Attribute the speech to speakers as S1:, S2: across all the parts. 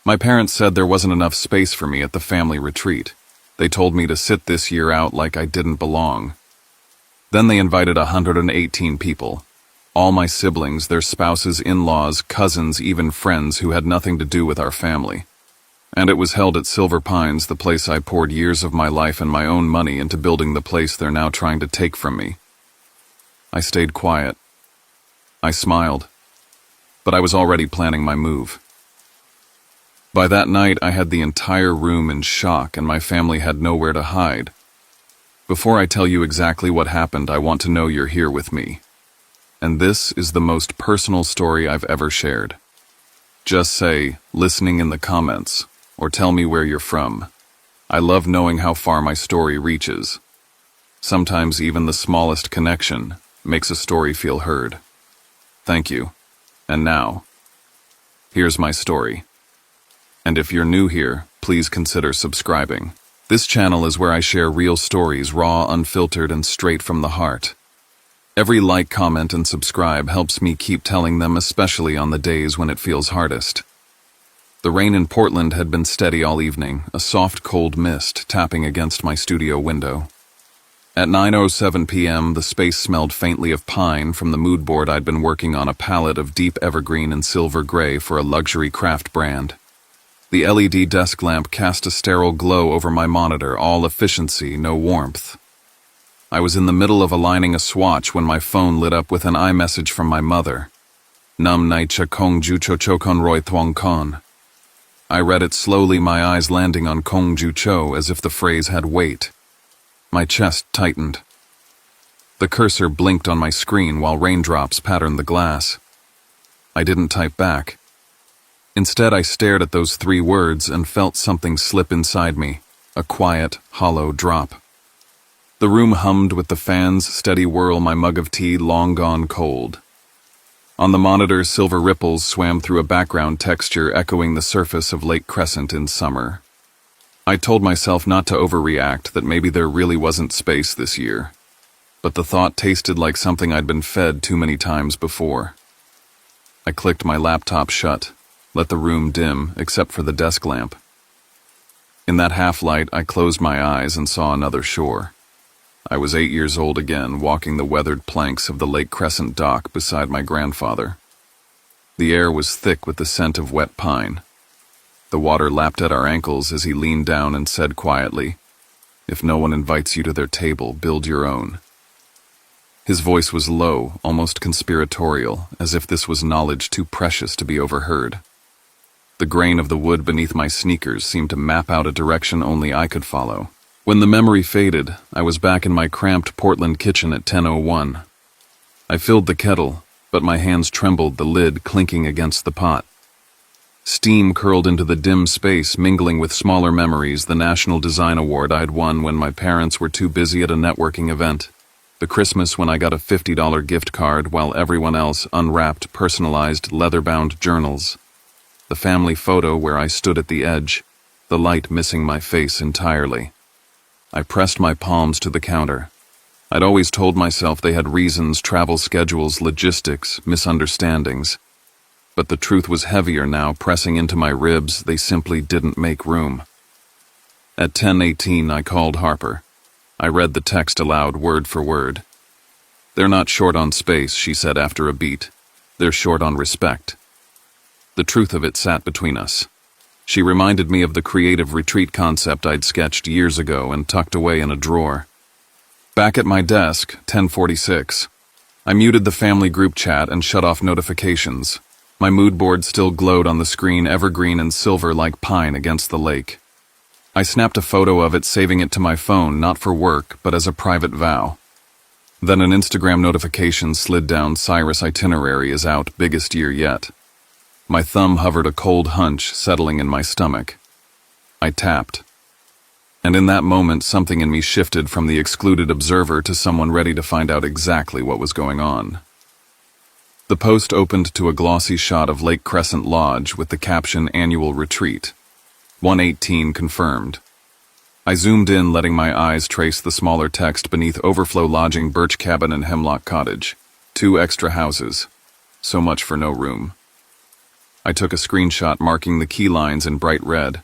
S1: My parents said there wasn't enough space for me at the family retreat. They told me to sit this year out like I didn't belong. Then they invited 118 people. All my siblings, their spouses, in-laws, cousins, even friends who had nothing to do with our family. And it was held at Silver Pines, the place I poured years of my life and my own money into building the place they're now trying to take from me. I stayed quiet. I smiled. But I was already planning my move. By that night, I had the entire room in shock and my family had nowhere to hide. Before I tell you exactly what happened, I want to know you're here with me. And this is the most personal story I've ever shared. Just say, listening in the comments, or tell me where you're from. I love knowing how far my story reaches. Sometimes even the smallest connection makes a story feel heard. Thank you. And now, here's my story. And if you're new here, please consider subscribing. This channel is where I share real stories, raw, unfiltered, and straight from the heart. Every like, comment, and subscribe helps me keep telling them, especially on the days when it feels hardest. The rain in Portland had been steady all evening, a soft, cold mist tapping against my studio window. At 9:07 p.m., the space smelled faintly of pine from the mood board I'd been working on, a palette of deep evergreen and silver gray for a luxury craft brand. The LED desk lamp cast a sterile glow over my monitor, all efficiency, no warmth. I was in the middle of aligning a swatch when my phone lit up with an iMessage from my mother. Nam nai cha kong ju cho cho kon roi thuong kon. I read it slowly, my eyes landing on Kong Ju Cho as if the phrase had weight. My chest tightened. The cursor blinked on my screen while raindrops patterned the glass. I didn't type back. Instead, I stared at those 3 words and felt something slip inside me, a quiet, hollow drop. The room hummed with the fan's steady whirl, my mug of tea long gone cold. On the monitor, silver ripples swam through a background texture echoing the surface of Lake Crescent in summer. I told myself not to overreact, that maybe there really wasn't space this year. But the thought tasted like something I'd been fed too many times before. I clicked my laptop shut, let the room dim except for the desk lamp. In that half-light, I closed my eyes and saw another shore. I was 8 years old again, walking the weathered planks of the Lake Crescent dock beside my grandfather. The air was thick with the scent of wet pine. The water lapped at our ankles as he leaned down and said quietly, "If no one invites you to their table, build your own." His voice was low, almost conspiratorial, as if this was knowledge too precious to be overheard. The grain of the wood beneath my sneakers seemed to map out a direction only I could follow. When the memory faded, I was back in my cramped Portland kitchen at 10:01. I filled the kettle, but my hands trembled, the lid clinking against the pot. Steam curled into the dim space, mingling with smaller memories, the National Design Award I'd won when my parents were too busy at a networking event, the Christmas when I got a $50 gift card while everyone else unwrapped personalized leather-bound journals, the family photo where I stood at the edge, the light missing my face entirely. I pressed my palms to the counter. I'd always told myself they had reasons, travel schedules, logistics, misunderstandings. But the truth was heavier now, pressing into my ribs. They simply didn't make room. At 10:18, I called Harper. I read the text aloud, word for word. "They're not short on space," she said after a beat. "They're short on respect." The truth of it sat between us. She reminded me of the creative retreat concept I'd sketched years ago and tucked away in a drawer. Back at my desk, 10:46. I muted the family group chat and shut off notifications. My mood board still glowed on the screen, evergreen and silver like pine against the lake. I snapped a photo of it, saving it to my phone, not for work, but as a private vow. Then an Instagram notification slid down, "Cyrus itinerary is out, biggest year yet." My thumb hovered, a cold hunch settling in my stomach. I tapped. And in that moment, something in me shifted from the excluded observer to someone ready to find out exactly what was going on. The post opened to a glossy shot of Lake Crescent Lodge with the caption "Annual Retreat. 118 confirmed." I zoomed in, letting my eyes trace the smaller text beneath: "Overflow Lodging, Birch Cabin and Hemlock Cottage. 2 extra houses. So much for no room." I took a screenshot marking the key lines in bright red.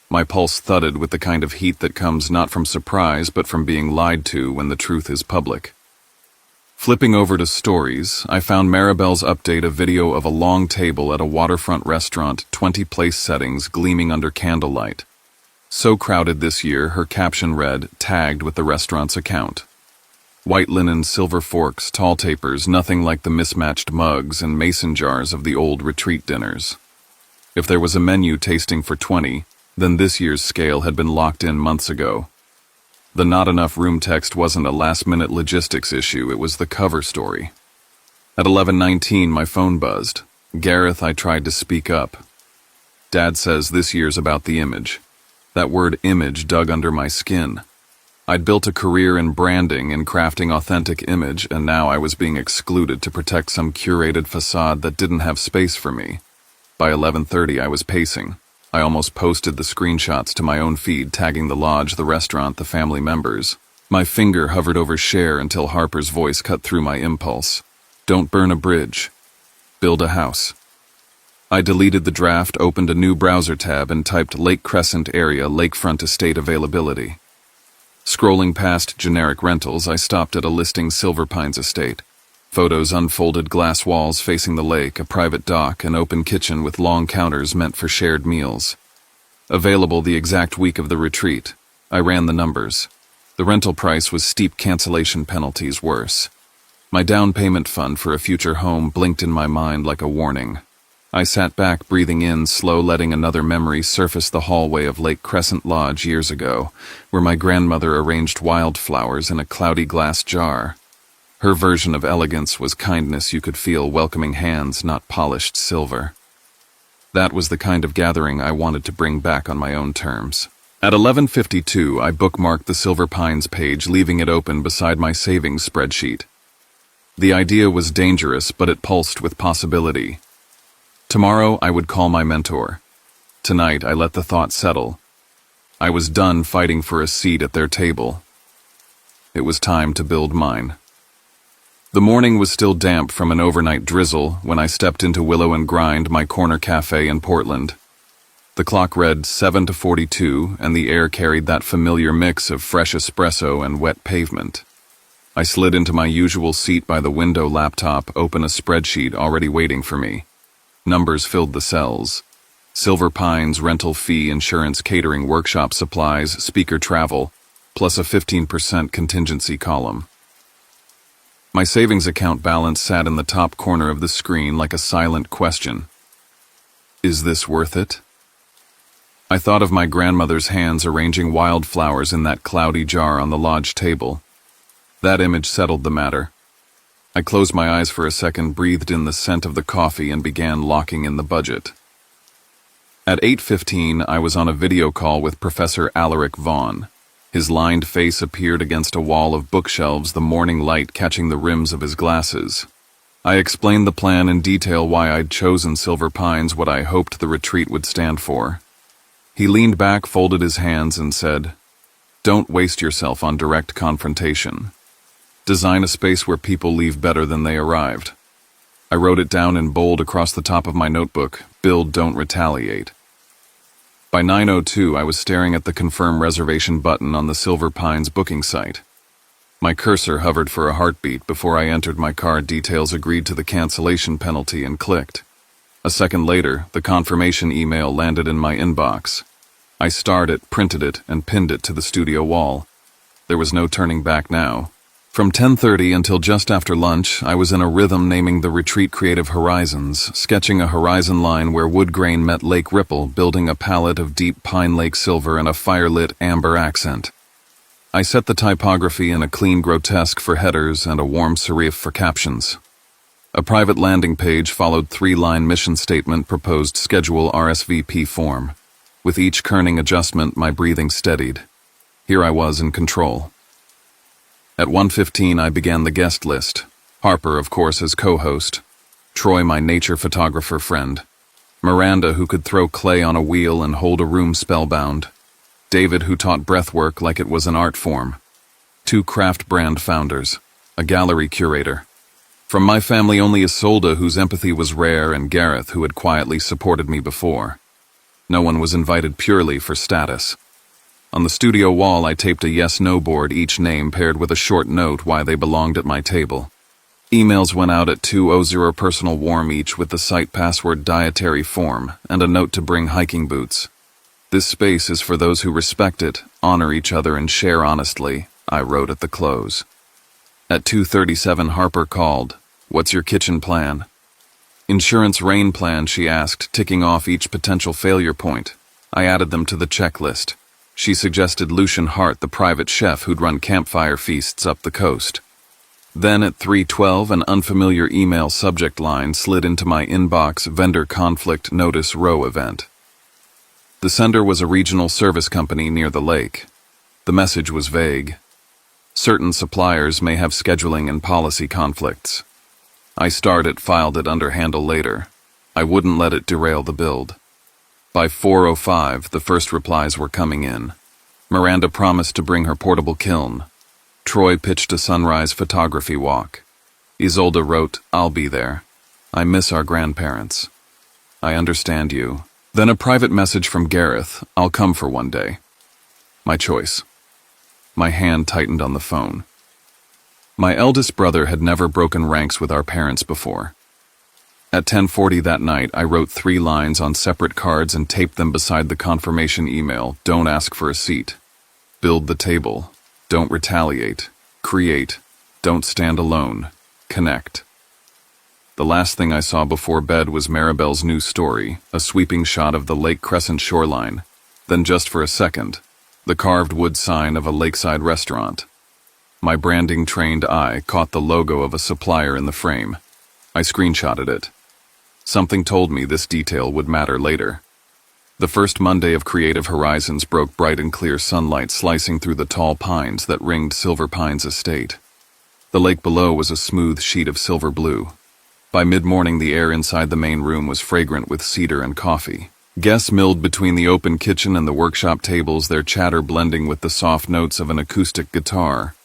S1: My pulse thudded with the kind of heat that comes not from surprise but from being lied to when the truth is public. Flipping over to stories, I found Maribel's update a video of a long table at a waterfront restaurant, 20 place settings gleaming under candlelight. So crowded this year, her caption read, tagged with the restaurant's account. White linen, silver forks, tall tapers, nothing like the mismatched mugs and mason jars of the old retreat dinners. If there was a menu tasting for 20, then this year's scale had been locked in months ago. The not enough room text wasn't a last-minute logistics issue, it was the cover story. At 11:19, my phone buzzed. Gareth, I tried to speak up. Dad says this year's about the image. That word image dug under my skin. I'd built a career in branding and crafting authentic image, and now I was being excluded to protect some curated facade that didn't have space for me. By 11:30, I was pacing. I almost posted the screenshots to my own feed, tagging the lodge, the restaurant, the family members. My finger hovered over share until Harper's voice cut through my impulse. Don't burn a bridge. Build a house. I deleted the draft, opened a new browser tab, and typed Lake Crescent area, lakefront estate availability. Scrolling past generic rentals, I stopped at a listing Silver Pines estate. Photos unfolded, glass walls facing the lake, a private dock, an open kitchen with long counters meant for shared meals. Available the exact week of the retreat. I ran the numbers. The rental price was steep, cancellation penalties worse. My down payment fund for a future home blinked in my mind like a warning. I sat back, breathing in slow, letting another memory surface, the hallway of Lake Crescent Lodge years ago, where my grandmother arranged wildflowers in a cloudy glass jar. Her version of elegance was kindness you could feel, welcoming hands, not polished silver. That was the kind of gathering I wanted to bring back on my own terms. At 11:52, I bookmarked the Silver Pines page, leaving it open beside my savings spreadsheet. The idea was dangerous, but it pulsed with possibility. Tomorrow, I would call my mentor. Tonight, I let the thought settle. I was done fighting for a seat at their table. It was time to build mine. The morning was still damp from an overnight drizzle when I stepped into Willow and Grind, my corner cafe in Portland. The clock read 7:42, and the air carried that familiar mix of fresh espresso and wet pavement. I slid into my usual seat by the window laptop, open a spreadsheet already waiting for me. Numbers filled the cells. Silver Pines, rental fee, insurance, catering, workshop supplies, speaker travel, plus a 15% contingency column. My savings account balance sat in the top corner of the screen like a silent question. Is this worth it? I thought of my grandmother's hands arranging wildflowers in that cloudy jar on the lodge table. That image settled the matter. I closed my eyes for a second, breathed in the scent of the coffee, and began locking in the budget. At 8:15, I was on a video call with Professor Alaric Vaughn. His lined face appeared against a wall of bookshelves, the morning light catching the rims of his glasses. I explained the plan in detail, why I'd chosen Silver Pines, what I hoped the retreat would stand for. He leaned back, folded his hands, and said, "Don't waste yourself on direct confrontation. Design a space where people leave better than they arrived." I wrote it down in bold across the top of my notebook: build, don't retaliate. By 9:02, I was staring at the confirm reservation button on the Silver Pines booking site. My cursor hovered for a heartbeat before I entered my card details, agreed to the cancellation penalty, and clicked. A second later, the confirmation email landed in my inbox. I starred it, printed it, and pinned it to the studio wall. There was no turning back now. From 10:30 until just after lunch, I was in a rhythm, naming the retreat Creative Horizons, sketching a horizon line where wood grain met lake ripple, building a palette of deep pine lake silver and a fire-lit amber accent. I set the typography in a clean grotesque for headers and a warm serif for captions. A private landing page followed, 3-line mission statement, proposed schedule, RSVP form. With each kerning adjustment, my breathing steadied. Here I was in control. At 1:15, I began the guest list. Harper, of course, as co-host. Troy, my nature photographer friend. Miranda, who could throw clay on a wheel and hold a room spellbound. David, who taught breathwork like it was an art form. 2 craft brand founders. A gallery curator. From my family, only Isolde, whose empathy was rare, and Gareth, who had quietly supported me before. No one was invited purely for status. On the studio wall, I taped a yes-no board, each name paired with a short note why they belonged at my table. Emails went out at 2:00 personal warm each with the site password dietary form and a note to bring hiking boots. This space is for those who respect it, honor each other, and share honestly, I wrote at the close. At 2:37, Harper called. What's your kitchen plan? Insurance rain plan, she asked, ticking off each potential failure point. I added them to the checklist. She suggested Lucian Hart, the private chef who'd run campfire feasts up the coast. Then at 3:12, an unfamiliar email subject line slid into my inbox: vendor conflict notice row event. The sender was a regional service company near the lake. The message was vague. Certain suppliers may have scheduling and policy conflicts. I filed it under handle later. I wouldn't let it derail the build. By 4:05, the first replies were coming in. Miranda promised to bring her portable kiln. Troy pitched a sunrise photography walk. Isolde wrote, I'll be there. I miss our grandparents. I understand you. Then a private message from Gareth, I'll come for one day. My choice. My hand tightened on the phone. My eldest brother had never broken ranks with our parents before. At 10:40 that night, I wrote 3 lines on separate cards and taped them beside the confirmation email: don't ask for a seat. Build the table. Don't retaliate. Create. Don't stand alone. Connect. The last thing I saw before bed was Maribel's new story, a sweeping shot of the Lake Crescent shoreline. Then just for a second, the carved wood sign of a lakeside restaurant. My branding-trained eye caught the logo of a supplier in the frame. I screenshotted it. Something told me this detail would matter later. The first Monday of Creative Horizons broke bright and clear sunlight slicing through the tall pines that ringed Silver Pines Estate. The lake below was a smooth sheet of silver blue. By mid-morning, the air inside the main room was fragrant with cedar and coffee. Guests milled between the open kitchen and the workshop tables, their chatter blending with the soft notes of an acoustic guitar.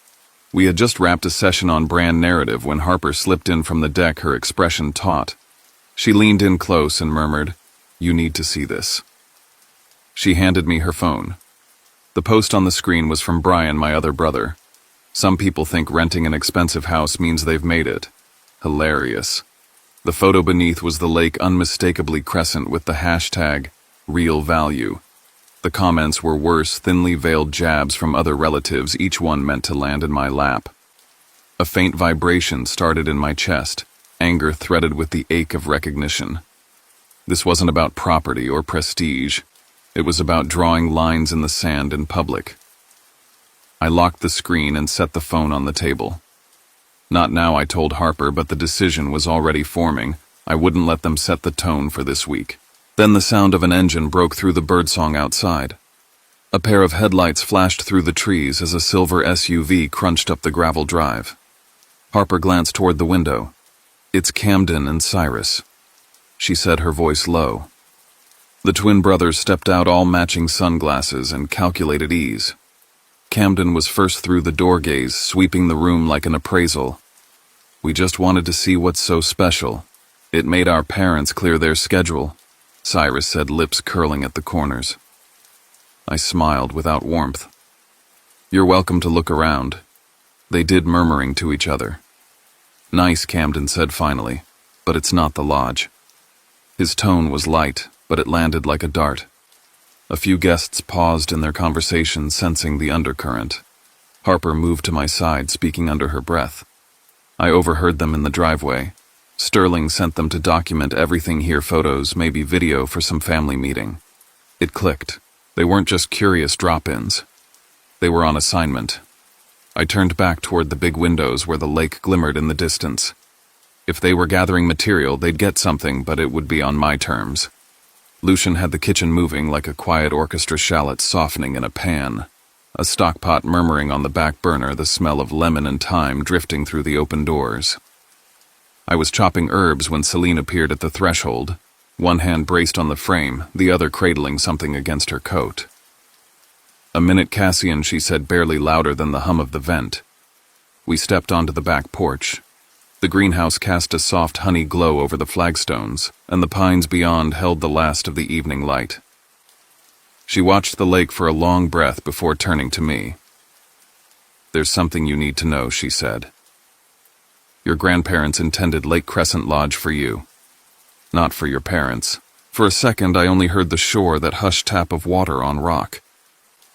S1: We had just wrapped a session on brand narrative when Harper slipped in from the deck, her expression taut. She leaned in close and murmured, You need to see this. She handed me her phone. The post on the screen was from Brian, my other brother. Some people think renting an expensive house means they've made it. Hilarious. The photo beneath was the lake unmistakably crescent with the hashtag real value. The comments were worse, thinly veiled jabs from other relatives, each one meant to land in my lap. A faint vibration started in my chest, anger threaded with the ache of recognition. This wasn't about property or prestige. It was about drawing lines in the sand in public. I locked the screen and set the phone on the table. Not now, I told Harper, but the decision was already forming. I wouldn't let them set the tone for this week. Then the sound of an engine broke through the birdsong outside. A pair of headlights flashed through the trees as a silver SUV crunched up the gravel drive. Harper glanced toward the window. It's Camden and Cyrus, she said, her voice low. The twin brothers stepped out, all matching sunglasses and calculated ease. Camden was first through the door gaze, sweeping the room like an appraisal. We just wanted to see what's so special. It made our parents clear their schedule, Cyrus said, lips curling at the corners. I smiled without warmth. You're welcome to look around. They did, murmuring to each other. Nice, Camden said finally, but it's not the lodge. His tone was light, but it landed like a dart. A few guests paused in their conversation, sensing the undercurrent. Harper moved to my side, speaking under her breath. I overheard them in the driveway. Sterling sent them to document everything here, photos, maybe video for some family meeting. It clicked. They weren't just curious drop-ins. They were on assignment. I turned back toward the big windows where the lake glimmered in the distance. If they were gathering material, they'd get something, but it would be on my terms. Lucian had the kitchen moving like a quiet orchestra, shallots softening in a pan. A stockpot murmuring on the back burner, the smell of lemon and thyme drifting through the open doors. I was chopping herbs when Celine appeared at the threshold, one hand braced on the frame, the other cradling something against her coat. A minute, Cassian, she said, barely louder than the hum of the vent. We stepped onto the back porch. The greenhouse cast a soft honey glow over the flagstones, and the pines beyond held the last of the evening light. She watched the lake for a long breath before turning to me. "There's something you need to know," she said. "Your grandparents intended Lake Crescent Lodge for you, not for your parents." For a second, I only heard the shore, that hushed tap of water on rock.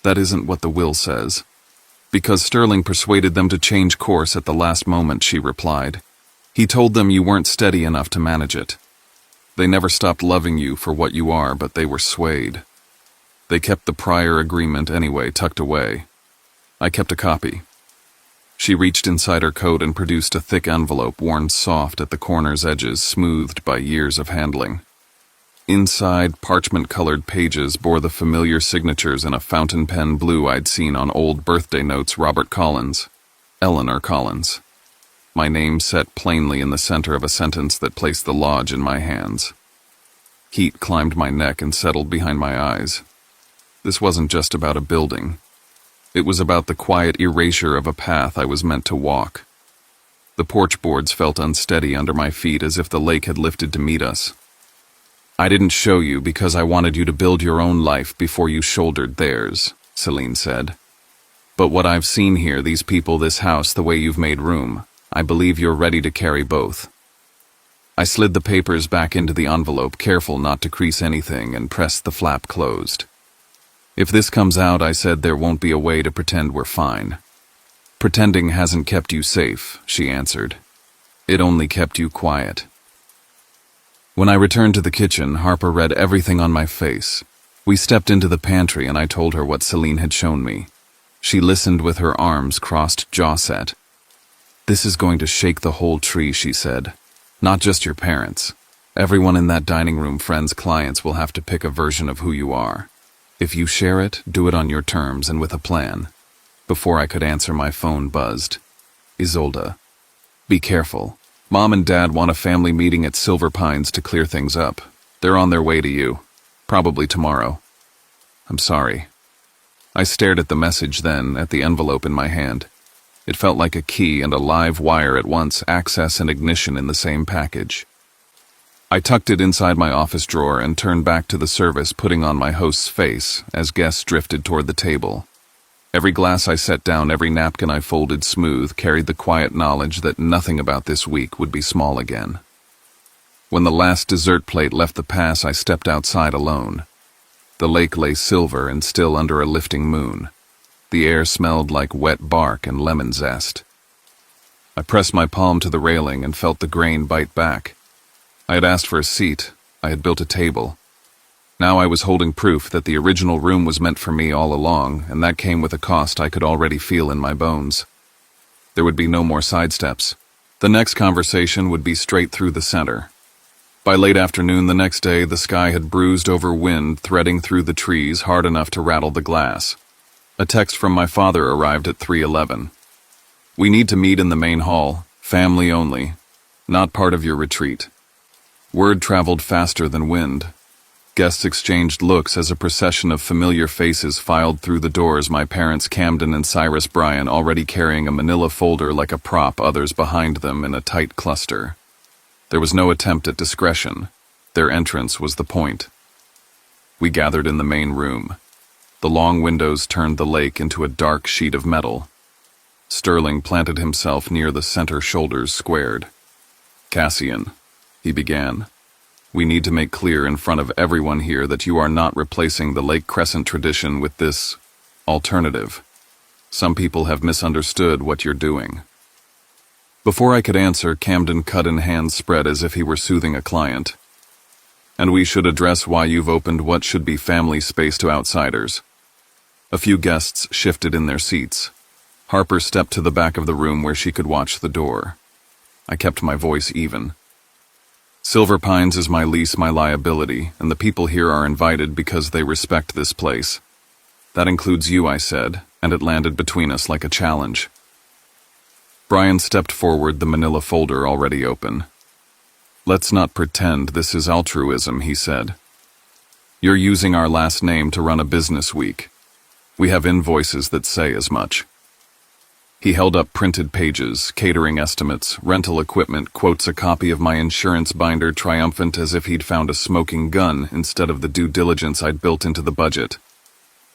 S1: "That isn't what the will says." "Because Sterling persuaded them to change course at the last moment," she replied. "He told them you weren't steady enough to manage it. They never stopped loving you for what you are, but they were swayed. They kept the prior agreement anyway, tucked away. I kept a copy." She reached inside her coat and produced a thick envelope worn soft at the corner's edges, smoothed by years of handling. Inside, parchment-colored pages bore the familiar signatures in a fountain pen blue I'd seen on old birthday notes: Robert Collins, Eleanor Collins. My name set plainly in the center of a sentence that placed the lodge in my hands. Heat climbed my neck and settled behind my eyes. This wasn't just about a building. It was about the quiet erasure of a path I was meant to walk. The porch boards felt unsteady under my feet, as if the lake had lifted to meet us. "I didn't show you because I wanted you to build your own life before you shouldered theirs," Celine said. "But what I've seen here, these people, this house, the way you've made room, I believe you're ready to carry both." I slid the papers back into the envelope, careful not to crease anything, and pressed the flap closed. "If this comes out," I said, "there won't be a way to pretend we're fine." "Pretending hasn't kept you safe," she answered. "It only kept you quiet." When I returned to the kitchen, Harper read everything on my face. We stepped into the pantry and I told her what Celine had shown me. She listened with her arms crossed, jaw set. "This is going to shake the whole tree," she said. "Not just your parents. Everyone in that dining room, friends, clients, will have to pick a version of who you are. If you share it, do it on your terms and with a plan." Before I could answer, my phone buzzed. "Isolde, be careful. Mom and Dad want a family meeting at Silver Pines to clear things up. They're on their way to you. Probably tomorrow. I'm sorry." I stared at the message, then at the envelope in my hand. It felt like a key and a live wire at once, access and ignition in the same package. I tucked it inside my office drawer and turned back to the service, putting on my host's face as guests drifted toward the table. Every glass I set down, every napkin I folded smooth, carried the quiet knowledge that nothing about this week would be small again. When the last dessert plate left the pass, I stepped outside alone. The lake lay silver and still under a lifting moon. The air smelled like wet bark and lemon zest. I pressed my palm to the railing and felt the grain bite back. I had asked for a seat. I had built a table. Now I was holding proof that the original room was meant for me all along, and that came with a cost I could already feel in my bones. There would be no more sidesteps. The next conversation would be straight through the center. By late afternoon the next day, the sky had bruised over, wind threading through the trees hard enough to rattle the glass. A text from my father arrived at 3:11. "We need to meet in the main hall. Family only. Not part of your retreat." Word traveled faster than wind. Guests exchanged looks as a procession of familiar faces filed through the doors, my parents Camden and Cyrus Bryan already carrying a manila folder like a prop, others behind them in a tight cluster. There was no attempt at discretion. Their entrance was the point. We gathered in the main room. The long windows turned the lake into a dark sheet of metal. Sterling planted himself near the center, shoulders squared. "Cassian," he began, "we need to make clear in front of everyone here that you are not replacing the Lake Crescent tradition with this alternative. Some people have misunderstood what you're doing." Before I could answer, Camden cut in, hands spread as if he were soothing a client. "And we should address why you've opened what should be family space to outsiders." A few guests shifted in their seats. Harper stepped to the back of the room where she could watch the door. I kept my voice even. "Silver Pines is my lease, my liability, and the people here are invited because they respect this place. That includes you," I said, and it landed between us like a challenge. Brian stepped forward, the manila folder already open. "Let's not pretend this is altruism," he said. "You're using our last name to run a business week. We have invoices that say as much." He held up printed pages, catering estimates, rental equipment, quotes a copy of my insurance binder, triumphant as if he'd found a smoking gun instead of the due diligence I'd built into the budget.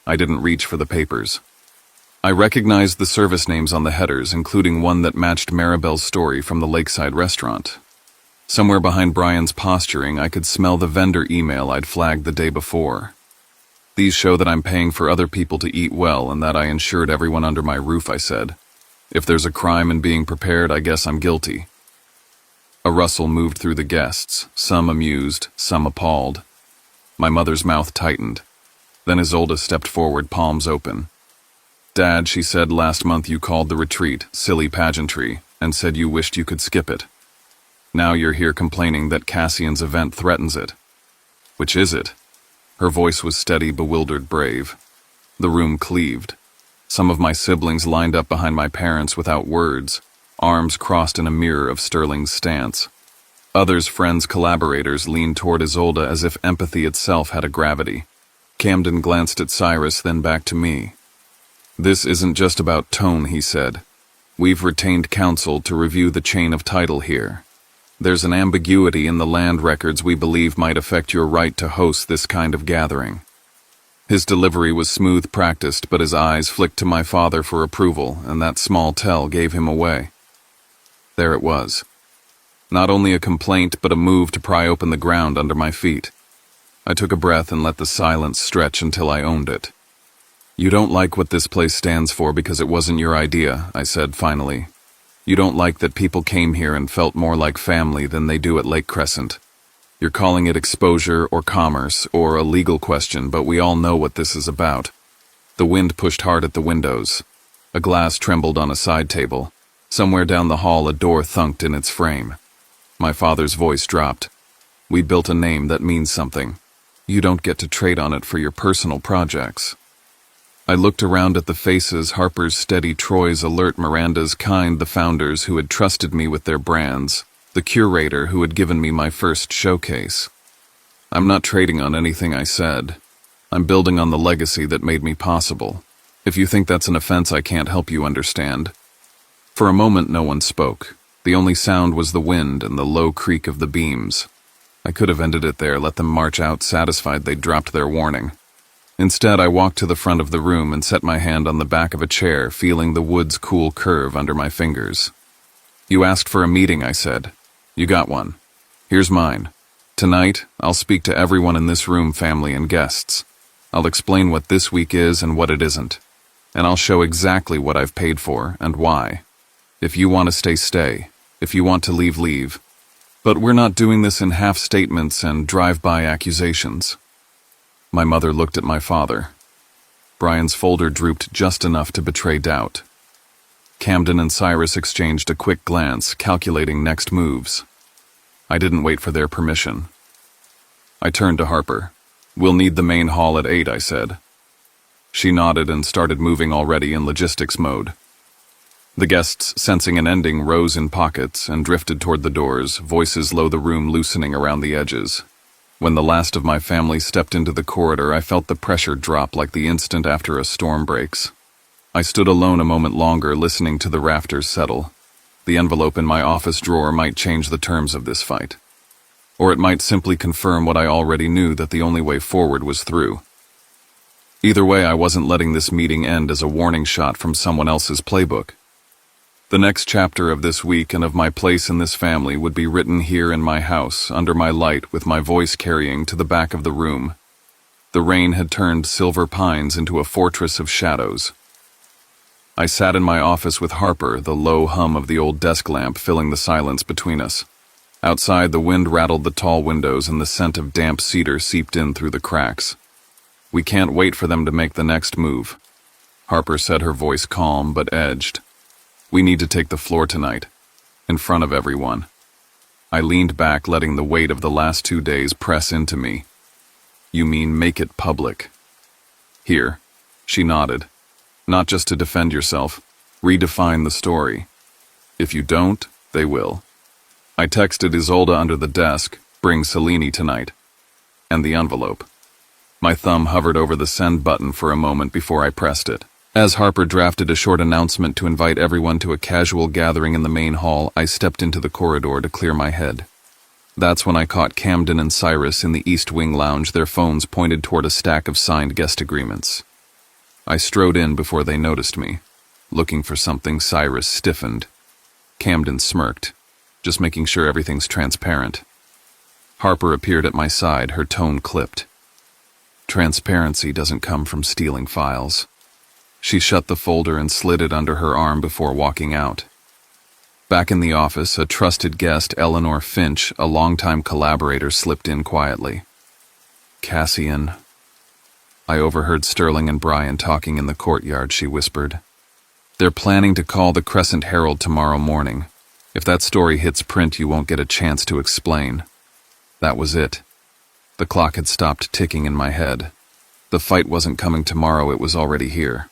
S1: I didn't reach for the papers. I recognized the service names on the headers, including one that matched Maribel's story from the lakeside restaurant. Somewhere behind Brian's posturing, I could smell the vendor email I'd flagged the day before. These show that I'm paying for other people to eat well and that I insured everyone under my roof, I said. If there's a crime in being prepared, I guess I'm guilty. A rustle moved through the guests, some amused, some appalled. My mother's mouth tightened. Then Isolde stepped forward, palms open. Dad, she said, last month you called the retreat silly pageantry and said you wished you could skip it. Now you're here complaining that Cassian's event threatens it. Which is it? Her voice was steady, bewildered, brave. The room cleaved. Some of my siblings lined up behind my parents without words, arms crossed in a mirror of Sterling's stance. Others, friends, collaborators, leaned toward Isolde as if empathy itself had a gravity. Camden glanced at Cyrus, then back to me. This isn't just about tone, he said. We've retained counsel to review the chain of title here. There's an ambiguity in the land records we believe might affect your right to host this kind of gathering. His delivery was smooth, practiced, but his eyes flicked to my father for approval, and that small tell gave him away. There it was. Not only a complaint, but a move to pry open the ground under my feet. I took a breath and let the silence stretch until I owned it. You don't like what this place stands for because it wasn't your idea, I said finally. You don't like that people came here and felt more like family than they do at Lake Crescent. You're calling it exposure or commerce or a legal question, but we all know what this is about. The wind pushed hard at the windows. A glass trembled on a side table. Somewhere down the hall, a door thunked in its frame. My father's voice dropped. We built a name that means something. You don't get to trade on it for your personal projects. I looked around at the faces, Harper's steady, Troy's alert, Miranda's kind, the founders who had trusted me with their brands, the curator who had given me my first showcase. I'm not trading on anything, I said. I'm building on the legacy that made me possible. If you think that's an offense, I can't help you understand. For a moment, no one spoke. The only sound was the wind and the low creak of the beams. I could have ended it there, let them march out, satisfied they'd dropped their warning. Instead, I walked to the front of the room and set my hand on the back of a chair, feeling the wood's cool curve under my fingers. You asked for a meeting, I said. You got one. Here's mine. Tonight, I'll speak to everyone in this room, family and guests. I'll explain what this week is and what it isn't. And I'll show exactly what I've paid for and why. If you want to stay, stay. If you want to leave, leave. But we're not doing this in half statements and drive-by accusations. My mother looked at my father. Brian's folder drooped just enough to betray doubt. Camden and Cyrus exchanged a quick glance, calculating next moves. I didn't wait for their permission. I turned to Harper. We'll need the main hall at 8, I said. She nodded and started moving, already in logistics mode. The guests, sensing an ending, rose in pockets and drifted toward the doors, voices low, the room loosening around the edges. When the last of my family stepped into the corridor, I felt the pressure drop like the instant after a storm breaks. I stood alone a moment longer, listening to the rafters settle. The envelope in my office drawer might change the terms of this fight. Or it might simply confirm what I already knew, that the only way forward was through. Either way, I wasn't letting this meeting end as a warning shot from someone else's playbook. The next chapter of this week and of my place in this family would be written here in my house, under my light, with my voice carrying to the back of the room. The rain had turned silver pines into a fortress of shadows. I sat in my office with Harper, the low hum of the old desk lamp filling the silence between us. Outside, the wind rattled the tall windows and the scent of damp cedar seeped in through the cracks. We can't wait for them to make the next move. Harper said, her voice calm but edged. We need to take the floor tonight, in front of everyone. I leaned back, letting the weight of the last 2 days press into me. You mean make it public? Here. She nodded. Not just to defend yourself, redefine the story. If you don't, they will. I texted Isolde under the desk, bring Selene tonight. And the envelope. My thumb hovered over the send button for a moment before I pressed it. As Harper drafted a short announcement to invite everyone to a casual gathering in the main hall, I stepped into the corridor to clear my head. That's when I caught Camden and Cyrus in the East Wing lounge, their phones pointed toward a stack of signed guest agreements. I strode in before they noticed me. Looking for something, Cyrus stiffened. Camden smirked, just making sure everything's transparent. Harper appeared at my side, her tone clipped. Transparency doesn't come from stealing files. She shut the folder and slid it under her arm before walking out. Back in the office, a trusted guest, Eleanor Finch, a longtime collaborator, slipped in quietly. Cassian. I overheard Sterling and Brian talking in the courtyard, she whispered. They're planning to call the Crescent Herald tomorrow morning. If that story hits print, you won't get a chance to explain. That was it. The clock had stopped ticking in my head. The fight wasn't coming tomorrow, it was already here.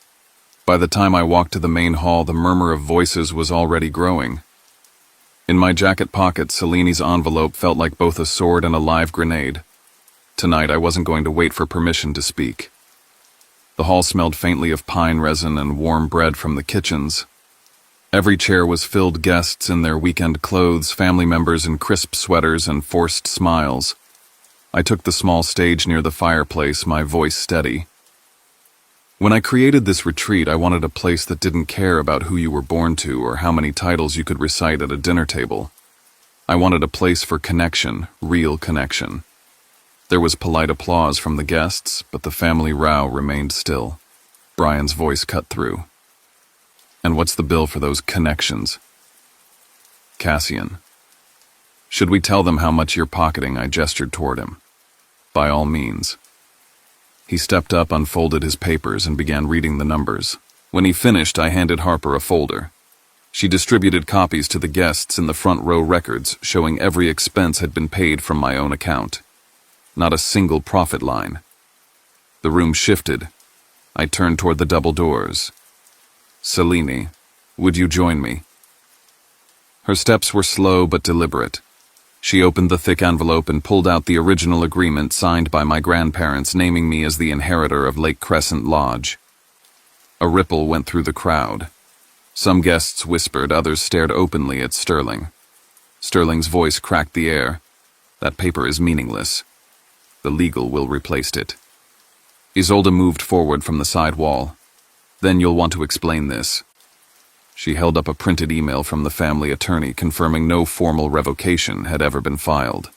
S1: By the time I walked to the main hall, the murmur of voices was already growing. In my jacket pocket, Seleni's envelope felt like both a sword and a live grenade. Tonight, I wasn't going to wait for permission to speak. The hall smelled faintly of pine resin and warm bread from the kitchens. Every chair was filled, guests in their weekend clothes, family members in crisp sweaters and forced smiles. I took the small stage near the fireplace, my voice steady. When I created this retreat, I wanted a place that didn't care about who you were born to or how many titles you could recite at a dinner table. I wanted a place for connection, real connection. There was polite applause from the guests, but the family row remained still. Brian's voice cut through. And what's the bill for those connections? Cassian. Should we tell them how much you're pocketing? I gestured toward him. By all means. He stepped up, unfolded his papers, and began reading the numbers. When he finished, I handed Harper a folder. She distributed copies to the guests in the front row, records showing every expense had been paid from my own account. Not a single profit line. The room shifted. I turned toward the double doors. Selene, would you join me? Her steps were slow but deliberate. She opened the thick envelope and pulled out the original agreement signed by my grandparents, naming me as the inheritor of Lake Crescent Lodge. A ripple went through the crowd. Some guests whispered, others stared openly at Sterling. Sterling's voice cracked the air. That paper is meaningless. The legal will replace it. Isolde moved forward from the side wall. Then you'll want to explain this. She held up a printed email from the family attorney confirming no formal revocation had ever been filed.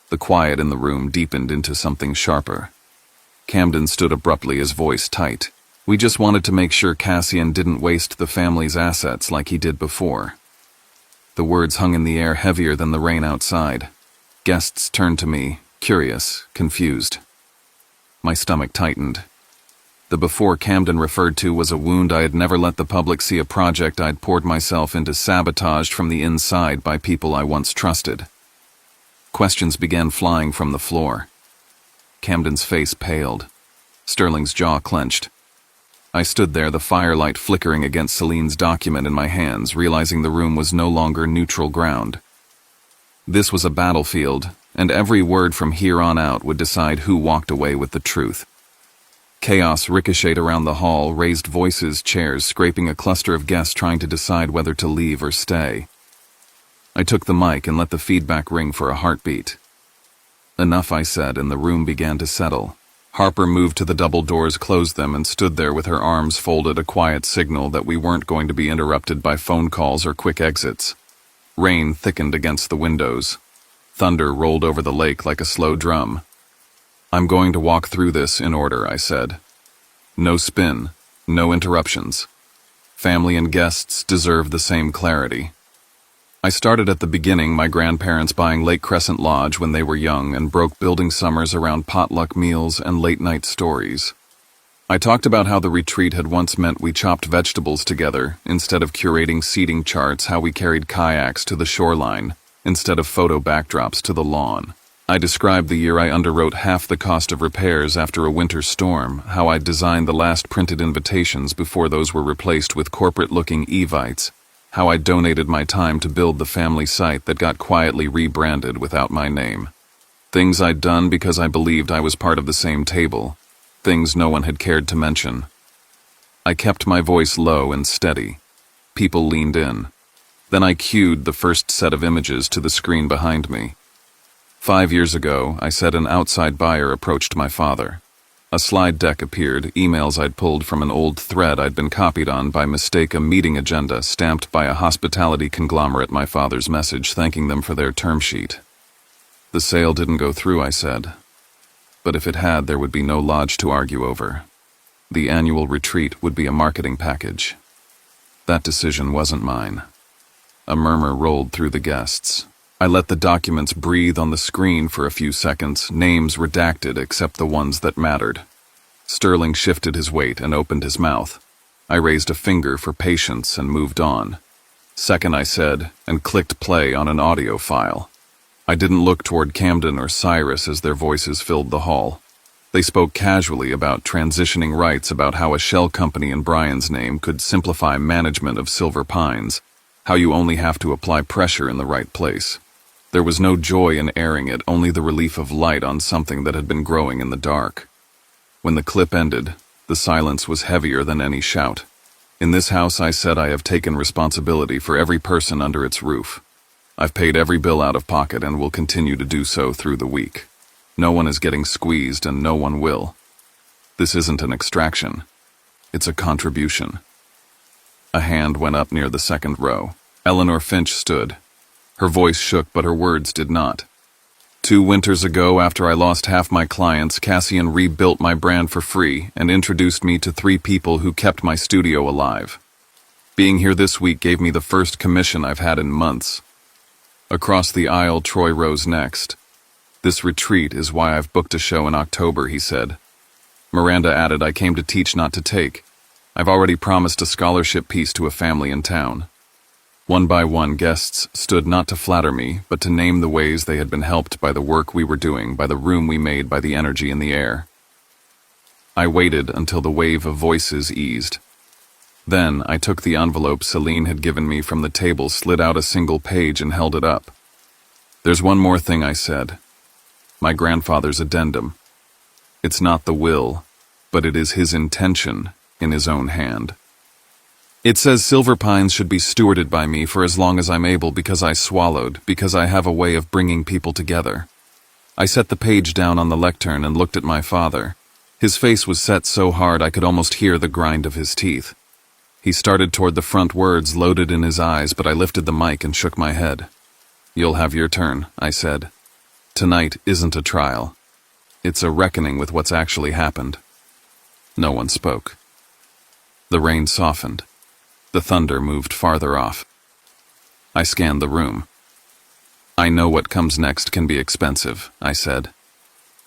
S1: The quiet in the room deepened into something sharper. Camden stood abruptly, his voice tight. We just wanted to make sure Cassian didn't waste the family's assets like he did before. The words hung in the air, heavier than the rain outside. Guests turned to me, curious, confused. My stomach tightened. The before Camden referred to was a wound I had never let the public see, a project I'd poured myself into, sabotaged from the inside by people I once trusted. Questions began flying from the floor. Camden's face paled. Sterling's jaw clenched. I stood there, the firelight flickering against Selene's document in my hands, realizing the room was no longer neutral ground. This was a battlefield, and every word from here on out would decide who walked away with the truth. Chaos ricocheted around the hall, raised voices, chairs scraping, a cluster of guests trying to decide whether to leave or stay. I took the mic and let the feedback ring for a heartbeat. Enough, I said, and the room began to settle. Harper moved to the double doors, closed them, and stood there with her arms folded, a quiet signal that we weren't going to be interrupted by phone calls or quick exits. Rain thickened against the windows. Thunder rolled over the lake like a slow drum. I'm going to walk through this in order, I said. No spin, no interruptions. Family and guests deserve the same clarity. I started at the beginning, my grandparents buying Lake Crescent Lodge when they were young and broke building summers around potluck meals and late-night stories. I talked about how the retreat had once meant we chopped vegetables together instead of curating seating charts, how we carried kayaks to the shoreline instead of photo backdrops to the lawn. I described the year I underwrote half the cost of repairs after a winter storm, how I designed the last printed invitations before those were replaced with corporate-looking Evites, how I donated my time to build the family site that got quietly rebranded without my name. Things I'd done because I believed I was part of the same table, things no one had cared to mention. I kept my voice low and steady. People leaned in. Then I cued the first set of images to the screen behind me. 5 years ago, I said an outside buyer approached my father. A slide deck appeared, emails I'd pulled from an old thread I'd been copied on by mistake, a meeting agenda stamped by a hospitality conglomerate, my father's message thanking them for their term sheet. The sale didn't go through, I said. But if it had, there would be no lodge to argue over. The annual retreat would be a marketing package. That decision wasn't mine. A murmur rolled through the guests. I let the documents breathe on the screen for a few seconds, names redacted except the ones that mattered. Sterling shifted his weight and opened his mouth. I raised a finger for patience and moved on. Second, I said, and clicked play on an audio file. I didn't look toward Camden or Cyrus as their voices filled the hall. They spoke casually about transitioning rights, about how a shell company in Brian's name could simplify management of Silver Pines, how you only have to apply pressure in the right place. There was no joy in airing it, only the relief of light on something that had been growing in the dark. When the clip ended, the silence was heavier than any shout. In this house, I said, I have taken responsibility for every person under its roof. I've paid every bill out of pocket and will continue to do so through the week. No one is getting squeezed and no one will. This isn't an extraction. It's a contribution. A hand went up near the second row. Eleanor Finch stood. Her voice shook, but her words did not. 2 winters ago, after I lost half my clients, Cassian rebuilt my brand for free and introduced me to 3 people who kept my studio alive. Being here this week gave me the first commission I've had in months. Across the aisle, Troy rose next. This retreat is why I've booked a show in October, he said. Miranda added, I came to teach, not to take. I've already promised a scholarship piece to a family in town. One by one, guests stood not to flatter me, but to name the ways they had been helped by the work we were doing, by the room we made, by the energy in the air. I waited until the wave of voices eased. Then I took the envelope Celine had given me from the table, slid out a single page, and held it up. There's one more thing, I said. My grandfather's addendum. It's not the will, but it is his intention in his own hand. It says Silver Pines should be stewarded by me for as long as I'm able, because I swallowed, because I have a way of bringing people together. I set the page down on the lectern and looked at my father. His face was set so hard I could almost hear the grind of his teeth. He started toward the front, words loaded in his eyes, but I lifted the mic and shook my head. You'll have your turn, I said. Tonight isn't a trial. It's a reckoning with what's actually happened. No one spoke. The rain softened. The thunder moved farther off. I scanned the room. I know what comes next can be expensive, I said.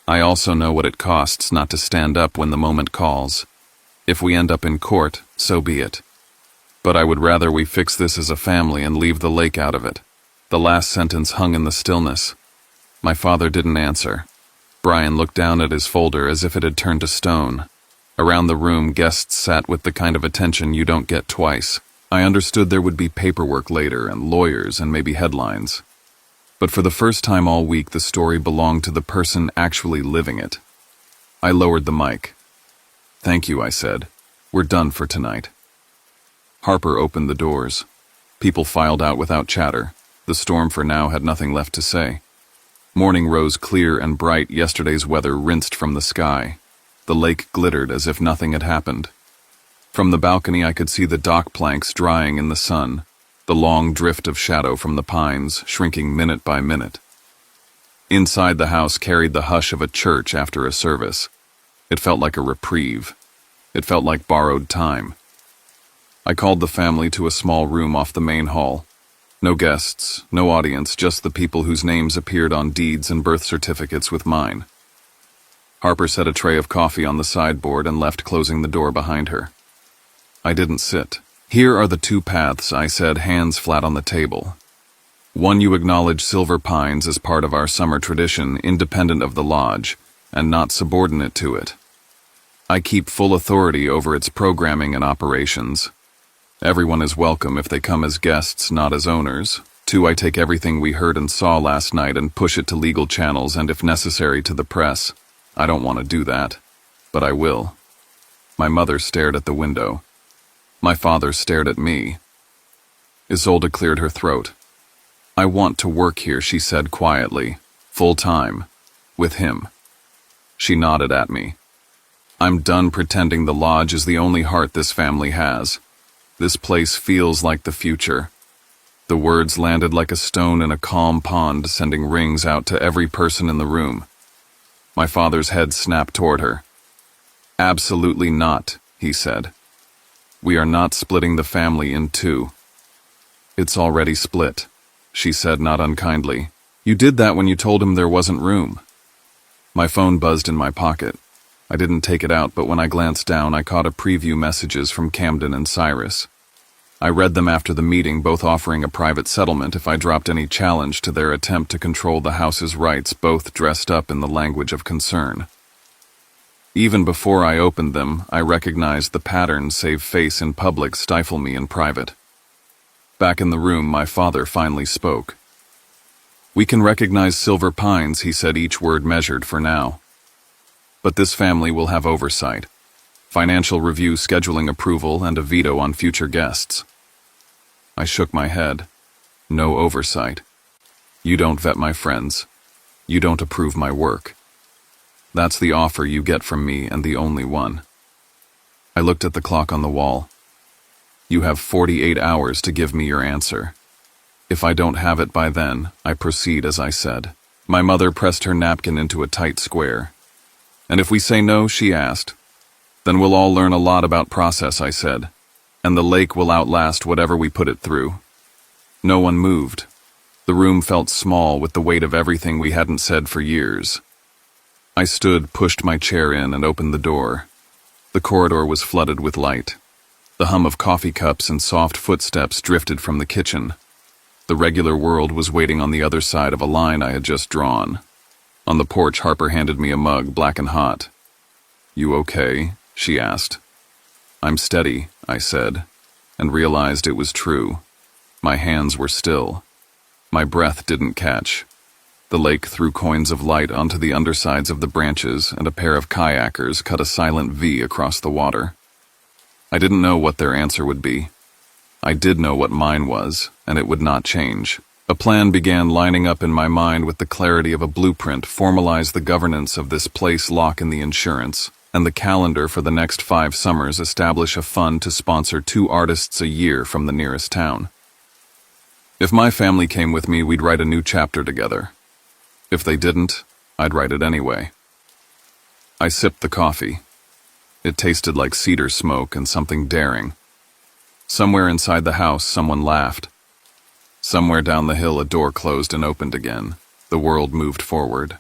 S1: I also know what it costs not to stand up when the moment calls. If we end up in court, so be it. But I would rather we fix this as a family and leave the lake out of it. The last sentence hung in the stillness. My father didn't answer. Brian looked down at his folder as if it had turned to stone. Around the room, guests sat with the kind of attention you don't get twice. I understood there would be paperwork later, and lawyers, and maybe headlines. But for the first time all week, the story belonged to the person actually living it. I lowered the mic. Thank you, I said. We're done for tonight. Harper opened the doors. People filed out without chatter. The storm for now had nothing left to say. Morning rose clear and bright, yesterday's weather rinsed from the sky. The lake glittered as if nothing had happened. From the balcony I could see the dock planks drying in the sun, the long drift of shadow from the pines shrinking minute by minute. Inside the house carried the hush of a church after a service. It felt like a reprieve. It felt like borrowed time. I called the family to a small room off the main hall. No guests, no audience, just the people whose names appeared on deeds and birth certificates with mine. Harper set a tray of coffee on the sideboard and left, closing the door behind her. I didn't sit. Here are the 2 paths, I said, hands flat on the table. 1, you acknowledge Silver Pines as part of our summer tradition, independent of the lodge, and not subordinate to it. I keep full authority over its programming and operations. Everyone is welcome if they come as guests, not as owners. 2, I take everything we heard and saw last night and push it to legal channels and, if necessary, to the press. I don't want to do that, but I will. My mother stared at the window. My father stared at me. Isolde cleared her throat. I want to work here, she said quietly. Full time. With him. She nodded at me. I'm done pretending the lodge is the only heart this family has. This place feels like the future. The words landed like a stone in a calm pond, sending rings out to every person in the room. My father's head snapped toward her. Absolutely not, he said. We are not splitting the family in two. It's already split, she said not unkindly. You did that when you told him there wasn't room. My phone buzzed in my pocket. I didn't take it out, but when I glanced down, I caught a preview messages from Camden and Cyrus. I read them after the meeting, both offering a private settlement if I dropped any challenge to their attempt to control the house's rights, both dressed up in the language of concern. Even before I opened them, I recognized the pattern, save face in public, stifle me in private. Back in the room, my father finally spoke. We can recognize Silver Pines, he said, each word measured for now. But this family will have oversight. Financial review, scheduling approval, and a veto on future guests. I shook my head. No oversight. You don't vet my friends. You don't approve my work. That's the offer you get from me, and the only one. I looked at the clock on the wall. You have 48 hours to give me your answer. If I don't have it by then, I proceed as I said. My mother pressed her napkin into a tight square. And if we say no, she asked. Then we'll all learn a lot about process, I said. And the lake will outlast whatever we put it through. No one moved. The room felt small with the weight of everything we hadn't said for years. I stood, pushed my chair in, and opened the door. The corridor was flooded with light. The hum of coffee cups and soft footsteps drifted from the kitchen. The regular world was waiting on the other side of a line I had just drawn. On the porch, Harper handed me a mug, black and hot. You okay? She asked. I'm steady, I said, and realized it was true. My hands were still. My breath didn't catch. The lake threw coins of light onto the undersides of the branches, and a pair of kayakers cut a silent V across the water. I didn't know what their answer would be. I did know what mine was, and it would not change. A plan began lining up in my mind with the clarity of a blueprint, formalize the governance of this place, lock in the insurance, and the calendar for the next 5 summers, establish a fund to sponsor 2 artists a year from the nearest town. If my family came with me, we'd write a new chapter together. If they didn't, I'd write it anyway. I sipped the coffee. It tasted like cedar smoke and something daring. Somewhere inside the house, someone laughed. Somewhere down the hill, a door closed and opened again. The world moved forward.